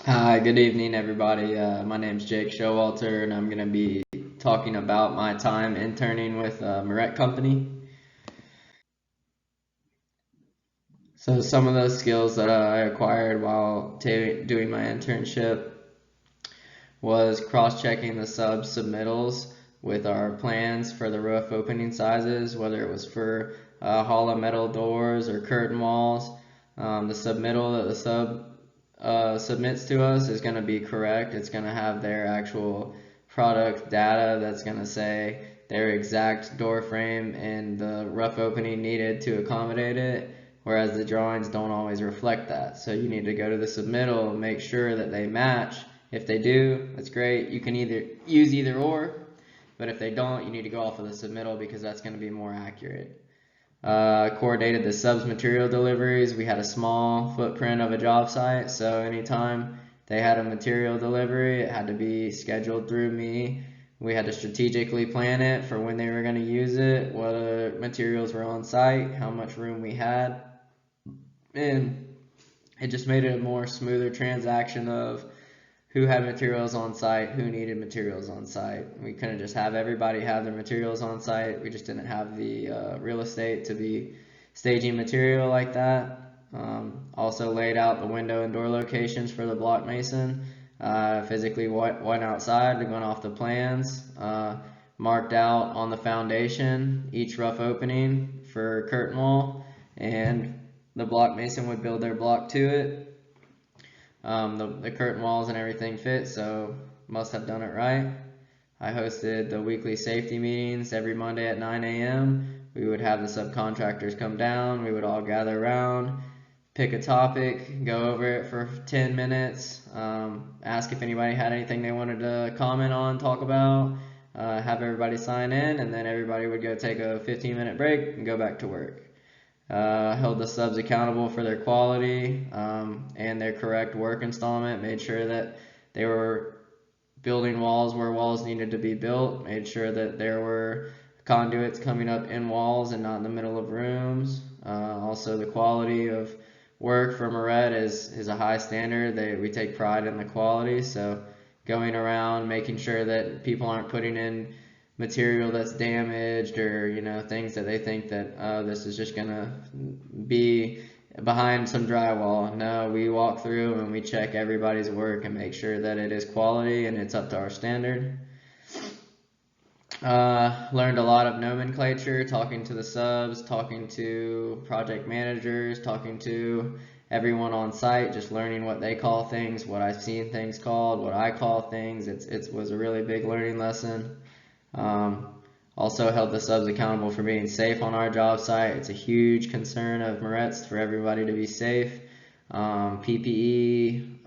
Hi, good evening, everybody. My name's Jake Showalter, and I'm going to be talking about my time interning with Moret Company. So, some of the skills that I acquired while doing my internship was cross-checking the submittals with our plans for the roof opening sizes, whether it was for hollow metal doors or curtain walls. The submittal that the submits to us is going to be correct. It's going to have their actual product data that's going to say their exact door frame and the rough opening needed to accommodate it, whereas the drawings don't always reflect that. So you need to go to the submittal and make sure that they match. If they do, that's great. You can either use either or, but if they don't, you need to go off of the submittal because that's going to be more accurate. Coordinated the subs material deliveries. We had a small footprint of a job site, so anytime they had a material delivery, it had to be scheduled through me. We had to strategically plan it for when they were going to use it, what materials were on site, how much room we had, and it just made it a more smoother transaction of who had materials on site, who needed materials on site. We couldn't just have everybody have their materials on site. We just didn't have the real estate to be staging material like that. Also laid out the window and door locations for the block mason. Physically went outside and went off the plans. Marked out on the foundation each rough opening for curtain wall, and the block mason would build their block to it. The curtain walls and everything fit, so must have done it right. I hosted the weekly safety meetings every Monday at 9 a.m. We would have the subcontractors come down, we would all gather around, pick a topic, go over it for 10 minutes, ask if anybody had anything they wanted to comment on, talk about, have everybody sign in, and then everybody would go take a 15-minute break and go back to work. Held the subs accountable for their quality and their correct work installment, made sure that they were building walls where walls needed to be built, made sure that there were conduits coming up in walls and not in the middle of rooms. Also, the quality of work for Moret is a high standard. We take pride in the quality, so going around making sure that people aren't putting in material that's damaged or things that they think that this is just gonna be behind some drywall. No, we walk through and we check everybody's work and make sure that it is quality and it's up to our standard. Learned a lot of nomenclature, talking to the subs, talking to project managers, talking to everyone on site, just learning what they call things, what I've seen things called, what I call things. It was a really big learning lesson. Also held the subs accountable for being safe on our job site. It's a huge concern of Moret's for everybody to be safe. PPE,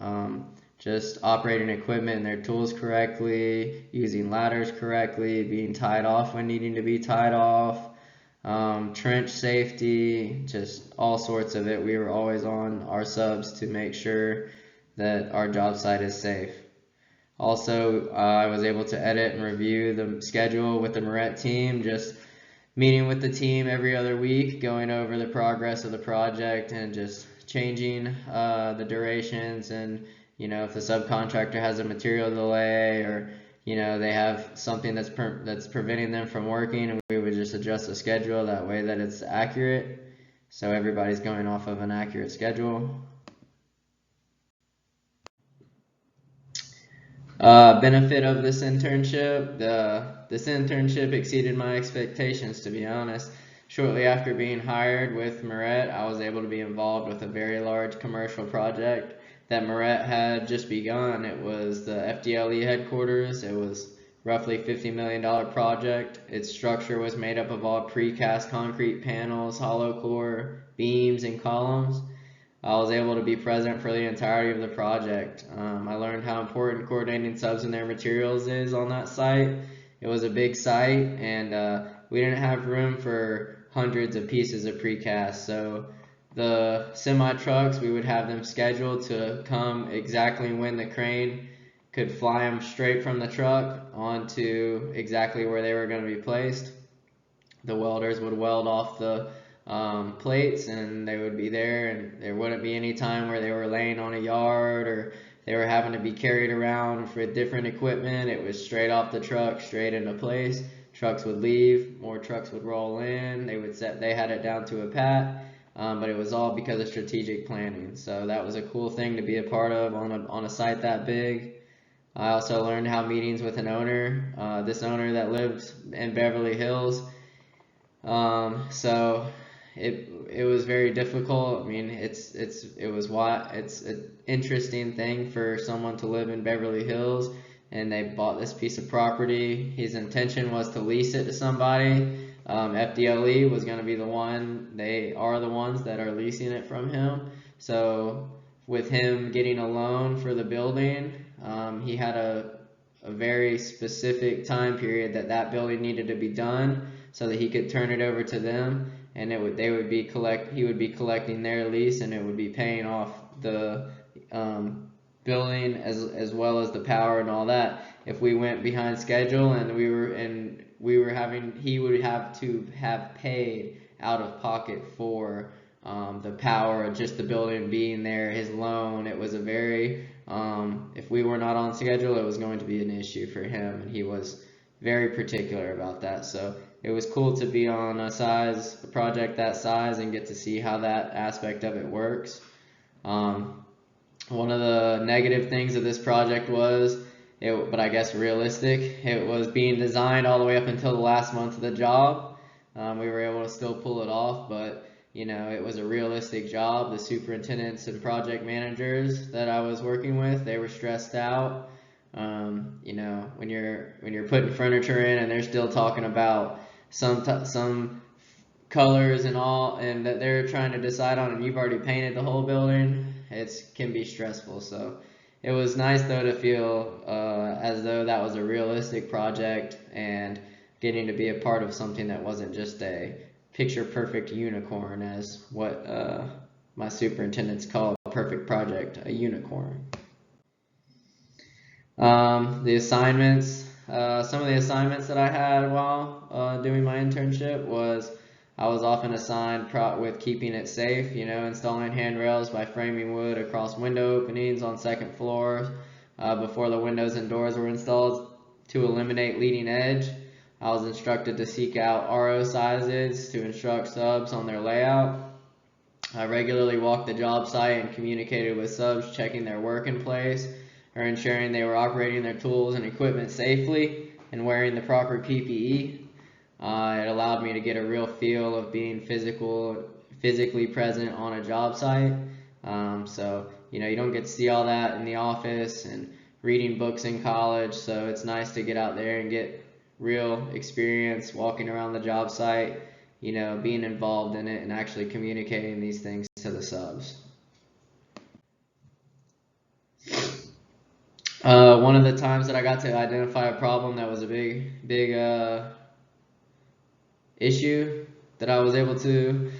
just operating equipment and their tools correctly, using ladders correctly, being tied off when needing to be tied off, trench safety, just all sorts of it. We were always on our subs to make sure that our job site is safe. Also, I was able to edit and review the schedule with the Moret team, just meeting with the team every other week, going over the progress of the project and just changing the durations, and if the subcontractor has a material delay or they have something that's preventing them from working, and we would just adjust the schedule that way that it's accurate, so everybody's going off of an accurate schedule. Benefit of this internship. This internship exceeded my expectations, to be honest. Shortly after being hired with Moret, I was able to be involved with a very large commercial project that Moret had just begun. It was the FDLE headquarters. It was roughly $50 million project. Its structure was made up of all precast concrete panels, hollow core, beams, and columns. I was able to be present for the entirety of the project. I learned how important coordinating subs and their materials is on that site. It was a big site, and we didn't have room for hundreds of pieces of precast. So the semi-trucks, we would have them scheduled to come exactly when the crane could fly them straight from the truck onto exactly where they were going to be placed. The welders would weld off the plates, and they would be there, and there wouldn't be any time where they were laying on a yard or they were having to be carried around with different equipment. It was straight off the truck, straight into place. Trucks would leave, more trucks would roll in. They had it down to a pat, but it was all because of strategic planning. So that was a cool thing to be a part of on a site that big. I also learned how meetings with an owner, this owner that lived in Beverly Hills. So it was very difficult. I mean, it's an interesting thing for someone to live in Beverly Hills, and they bought this piece of property. His intention was to lease it to somebody. FDLE was going to be the one. They are the ones that are leasing it from him. So with him getting a loan for the building, he had a very specific time period that building needed to be done so that he could turn it over to them, and he would be collecting their lease, and it would be paying off the building as well as the power and all that. If we went behind schedule and he would have to have paid out of pocket for the power, just the building being there, his loan. It was a very, if we were not on schedule, it was going to be an issue for him, and he was very particular about that. So it was cool to be on a project that size and get to see how that aspect of it works. One of the negative things of this project was, but I guess realistic, it was being designed all the way up until the last month of the job. We were able to still pull it off, but it was a realistic job. The superintendents and project managers that I was working with, they were stressed out. When you're putting furniture in and they're still talking about some colors and all, and that they're trying to decide on, and you've already painted the whole building, it can be stressful. So it was nice though to feel as though that was a realistic project and getting to be a part of something that wasn't just a picture perfect unicorn, as what my superintendents call a perfect project, a unicorn. The assignments, some of the assignments that I had while doing my internship was I was often assigned with keeping it safe, installing handrails by framing wood across window openings on second floors before the windows and doors were installed to eliminate leading edge. I was instructed to seek out RO sizes to instruct subs on their layout. I regularly walked the job site and communicated with subs, checking their work in place or ensuring they were operating their tools and equipment safely and wearing the proper PPE. It allowed me to get a real feel of being physically present on a job site. So you don't get to see all that in the office and reading books in college, so it's nice to get out there and get real experience walking around the job site, being involved in it and actually communicating these things to the subs. One of the times that I got to identify a problem that was a big issue that I was able to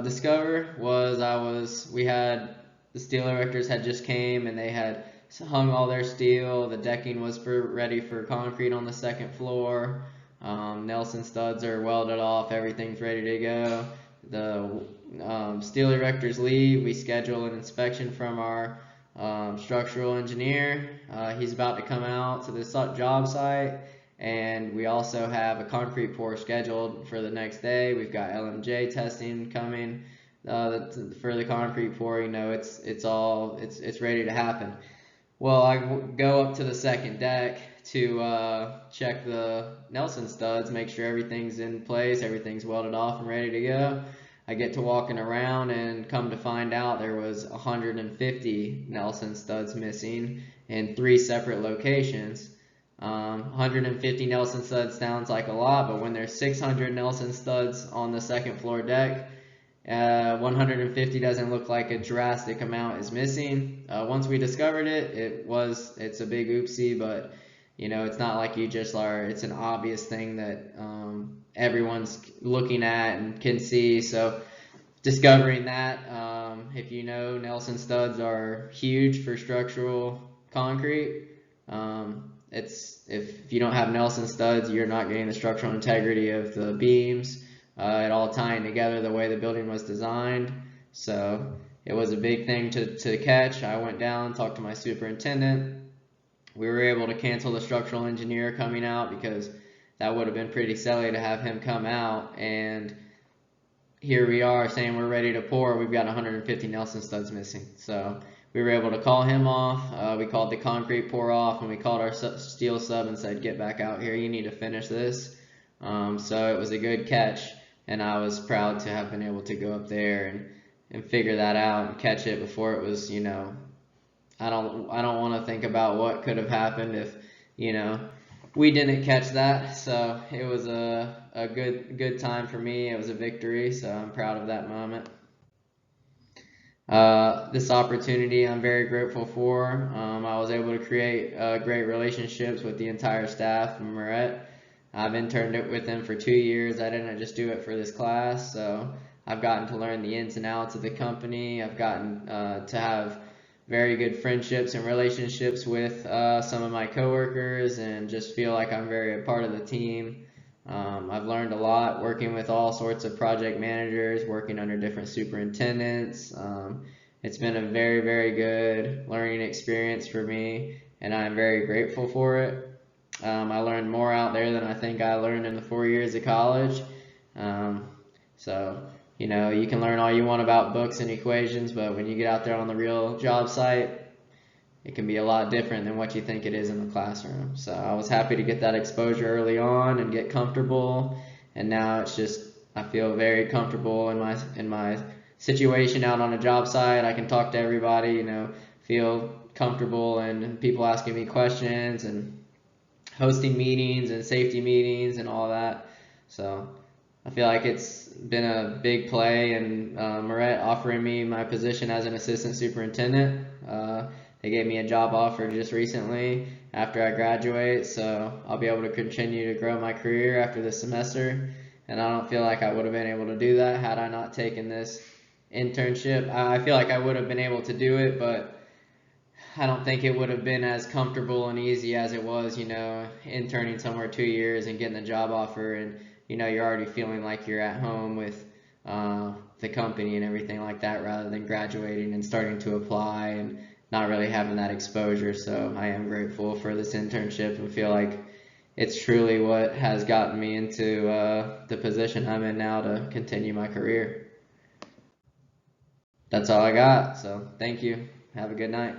discover was the steel erectors had just came and they had hung all their steel. The decking was ready for concrete on the second floor. Nelson studs are welded off. Everything's ready to go. The steel erectors leave. We schedule an inspection from our structural engineer. He's about to come out to the job site, and we also have a concrete pour scheduled for the next day. We've got LMJ testing coming for the concrete pour. It's ready to happen. Well, I go up to the second deck to check the Nelson studs, make sure everything's in place, everything's welded off and ready to go. I get to walking around and come to find out there was 150 Nelson studs missing in 3 separate locations. 150 Nelson studs sounds like a lot, but when there's 600 Nelson studs on the second floor deck, 150 doesn't look like a drastic amount is missing. Once we discovered it, it's a big oopsie, but it's not like it's an obvious thing that everyone's looking at and can see. So discovering that, if Nelson studs are huge for structural concrete. If you don't have Nelson studs, you're not getting the structural integrity of the beams. It all tying together the way the building was designed. So it was a big thing to catch. I went down, talked to my superintendent. We were able to cancel the structural engineer coming out because that would have been pretty silly to have him come out, and here we are saying we're ready to pour. We've got 150 Nelson studs missing. So we were able to call him off. We called the concrete pour off, and we called our steel sub and said, get back out here. You need to finish this. So it was a good catch, and I was proud to have been able to go up there and figure that out and catch it before it was, I don't want to think about what could have happened if, we didn't catch that. So it was a good time for me. It was a victory, so I'm proud of that moment. This opportunity I'm very grateful for. I was able to create great relationships with the entire staff from Moret. I've interned with them for 2 years. I didn't just do it for this class, so I've gotten to learn the ins and outs of the company. I've gotten to have very good friendships and relationships with some of my coworkers, and just feel like I'm very a part of the team. I've learned a lot working with all sorts of project managers, working under different superintendents. It's been a very, very good learning experience for me, and I'm very grateful for it. I learned more out there than I think I learned in the 4 years of college. So, you can learn all you want about books and equations, but when you get out there on the real job site, it can be a lot different than what you think it is in the classroom. So I was happy to get that exposure early on and get comfortable, and now it's just, I feel very comfortable in my situation out on a job site. I can talk to everybody, feel comfortable, and people asking me questions and hosting meetings and safety meetings and all that. So I feel like it's been a big play, and Moret offering me my position as an assistant superintendent. They gave me a job offer just recently after I graduate, so I'll be able to continue to grow my career after this semester. And I don't feel like I would have been able to do that had I not taken this internship. I feel like I would have been able to do it, but I don't think it would have been as comfortable and easy as it was, interning somewhere 2 years and getting the job offer, and you're already feeling like you're at home with the company and everything like that, rather than graduating and starting to apply and not really having that exposure. So I am grateful for this internship and feel like it's truly what has gotten me into the position I'm in now to continue my career. That's all I got, so thank you. Have a good night.